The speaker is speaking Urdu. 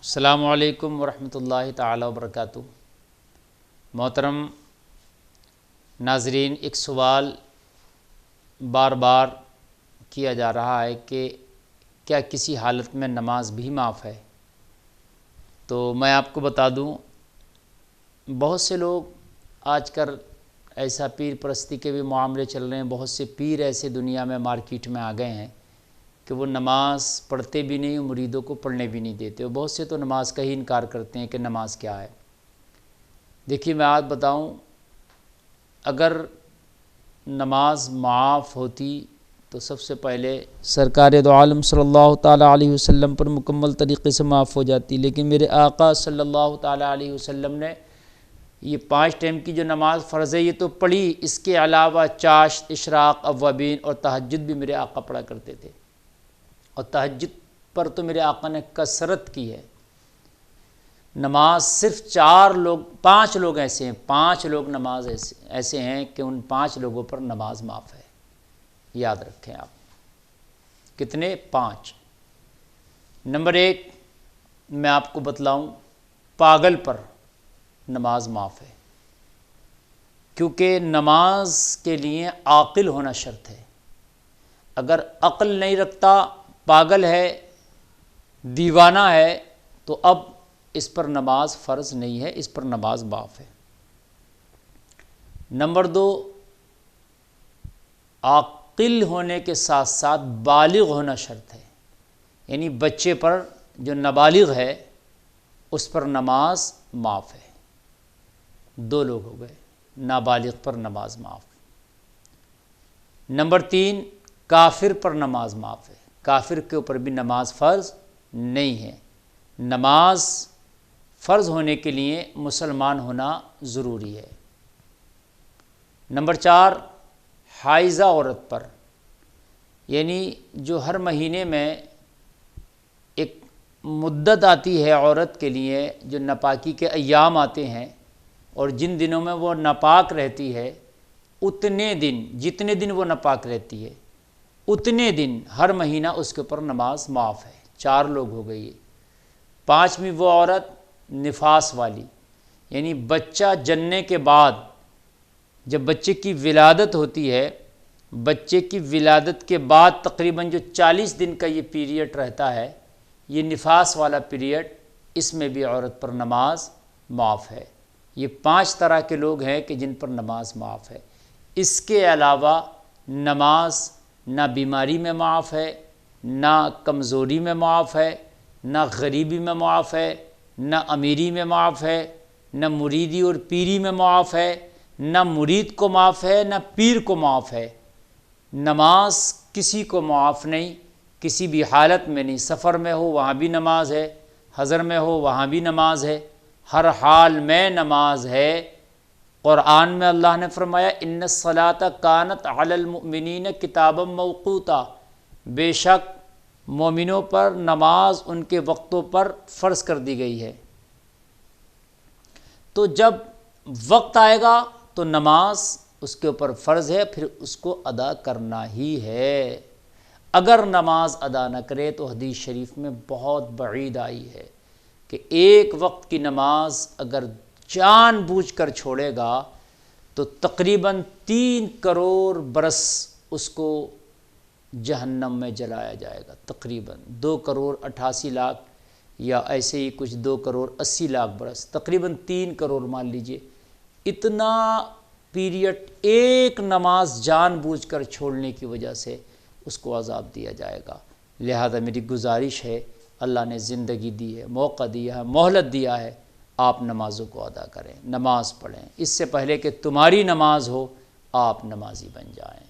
السلام علیکم ورحمۃ اللہ تعالی وبرکاتہ۔ محترم ناظرین، ایک سوال بار بار کیا جا رہا ہے کہ کیا کسی حالت میں نماز بھی معاف ہے؟ تو میں آپ کو بتا دوں، بہت سے لوگ آج کل ایسا پیر پرستی کے بھی معاملے چل رہے ہیں، بہت سے پیر ایسے دنیا میں مارکیٹ میں آ گئے ہیں کہ وہ نماز پڑھتے بھی نہیں، مریدوں کو پڑھنے بھی نہیں دیتے، اور بہت سے تو نماز کا ہی انکار کرتے ہیں کہ نماز کیا ہے۔ دیکھیے، میں آج بتاؤں، اگر نماز معاف ہوتی تو سب سے پہلے سرکار دو عالم صلی اللہ تعالیٰ علیہ وسلم پر مکمل طریقے سے معاف ہو جاتی، لیکن میرے آقا صلی اللہ تعالیٰ علیہ وسلم نے یہ 5 ٹائم کی جو نماز فرض ہے یہ تو پڑھی، اس کے علاوہ چاشت، اشراق، اوابین اور تہجد بھی میرے آقا پڑھا کرتے تھے، اور تہجد پر تو میرے آقا نے کثرت کی ہے۔ نماز صرف 5 لوگ ایسے ہیں، 5 لوگ نماز ایسے ہیں کہ ان 5 لوگوں پر نماز معاف ہے، یاد رکھیں آپ۔ کتنے؟ 5۔ نمبر 1 میں آپ کو بتلاؤں، پاگل پر نماز معاف ہے، کیونکہ نماز کے لیے عاقل ہونا شرط ہے۔ اگر عقل نہیں رکھتا، پاگل ہے، دیوانہ ہے، تو اب اس پر نماز فرض نہیں ہے، اس پر نماز معاف ہے۔ نمبر 2، عاقل ہونے کے ساتھ ساتھ بالغ ہونا شرط ہے، یعنی بچے پر جو نابالغ ہے اس پر نماز معاف ہے۔ 2 لوگ ہو گئے، نابالغ پر نماز معاف۔ نمبر 3، کافر پر نماز معاف ہے، کافر کے اوپر بھی نماز فرض نہیں ہے۔ نماز فرض ہونے کے لیے مسلمان ہونا ضروری ہے۔ نمبر 4، حائضہ عورت پر، یعنی جو ہر مہینے میں ایک مدت آتی ہے عورت کے لیے، جو ناپاکی کے ایام آتے ہیں، اور جن دنوں میں وہ ناپاک رہتی ہے، اتنے دن، جتنے دن وہ ناپاک رہتی ہے اتنے دن ہر مہینہ اس کے اوپر نماز معاف ہے۔ 4 لوگ ہو گئی۔ 5ویں وہ عورت نفاس والی، یعنی بچہ جننے کے بعد جب بچے کی ولادت ہوتی ہے، بچے کی ولادت کے بعد تقریباً جو 40 دن کا یہ پیریڈ رہتا ہے، یہ نفاس والا پیریڈ، اس میں بھی عورت پر نماز معاف ہے۔ یہ 5 طرح کے لوگ ہیں کہ جن پر نماز معاف ہے۔ اس کے علاوہ نماز نہ بیماری میں معاف ہے، نہ کمزوری میں معاف ہے، نہ غریبی میں معاف ہے، نہ امیری میں معاف ہے، نہ مریدی اور پیری میں معاف ہے، نہ مرید کو معاف ہے، نہ پیر کو معاف ہے۔ نماز کسی کو معاف نہیں، کسی بھی حالت میں نہیں، سفر میں ہو وہاں بھی نماز ہے، حضر میں ہو وہاں بھی نماز ہے، ہر حال میں نماز ہے۔ قرآن میں اللہ نے فرمایا، ان الصلاۃ کانت علی المؤمنین کتابا موقوتا، بے شک مومنوں پر نماز ان کے وقتوں پر فرض کر دی گئی ہے۔ تو جب وقت آئے گا تو نماز اس کے اوپر فرض ہے، پھر اس کو ادا کرنا ہی ہے۔ اگر نماز ادا نہ کرے تو حدیث شریف میں بہت وعید آئی ہے کہ ایک وقت کی نماز اگر جان بوجھ کر چھوڑے گا تو تقریباً 3 کروڑ برس اس کو جہنم میں جلایا جائے گا، تقریباً 2 کروڑ 88 لاکھ یا ایسے ہی کچھ 2 کروڑ 80 لاکھ برس، تقریباً 3 کروڑ مان لیجئے، اتنا پیریڈ ایک نماز جان بوجھ کر چھوڑنے کی وجہ سے اس کو عذاب دیا جائے گا۔ لہذا میری گزارش ہے، اللہ نے زندگی دی ہے، موقع دیا ہے، مہلت دیا ہے، آپ نمازوں کو ادا کریں، نماز پڑھیں، اس سے پہلے کہ تمہاری نماز ہو آپ نمازی بن جائیں۔